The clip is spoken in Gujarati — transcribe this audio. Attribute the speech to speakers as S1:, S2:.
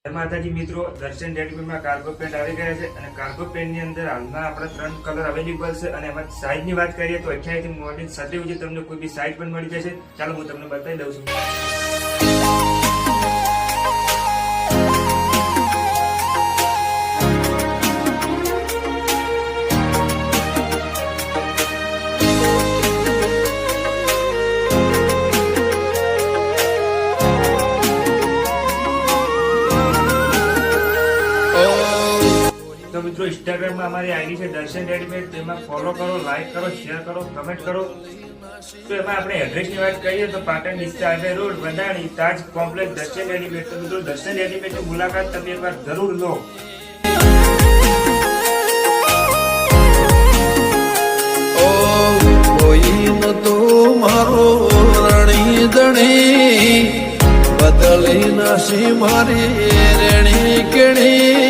S1: માતાજી મિત્રો, દર્શન રેડીમેડમાં કાર્ગો પેન્ટ આવી ગયા છે અને કાર્ગો પેન્ટની અંદર હાલમાં આપણે 3 કલર અવેલેબલ છે અને એમાં સાઈઝની વાત કરીએ તો 28 થી મોટી 37 સુધી તમને કોઈ બી સાઈઝ પણ મળી જશે. ચાલો હું તમને બતાવી દઉં છું. તો મિત્રો, ઇન્સ્ટાગ્રામમાં અમારી આઈડી છે દર્શન રેડીમેડ. તેમાં ફોલો કરો, લાઈક કરો, શેર કરો, કમેન્ટ કરો. તો એમાં આપણે એડ્રેસની વાત કરીએ તો પાટણ વિસ્તાર હાઈવે રોડ, વંદાણી, તાજ કોમ્પ્લેક્સ, દર્શન રેડીમેડ. તો મિત્રો, દર્શન રેડીમેડની મુલાકાત તમે એકવાર જરૂર લો.
S2: મારો રણી દણી બદલી નાસી મારી રેણી કેણી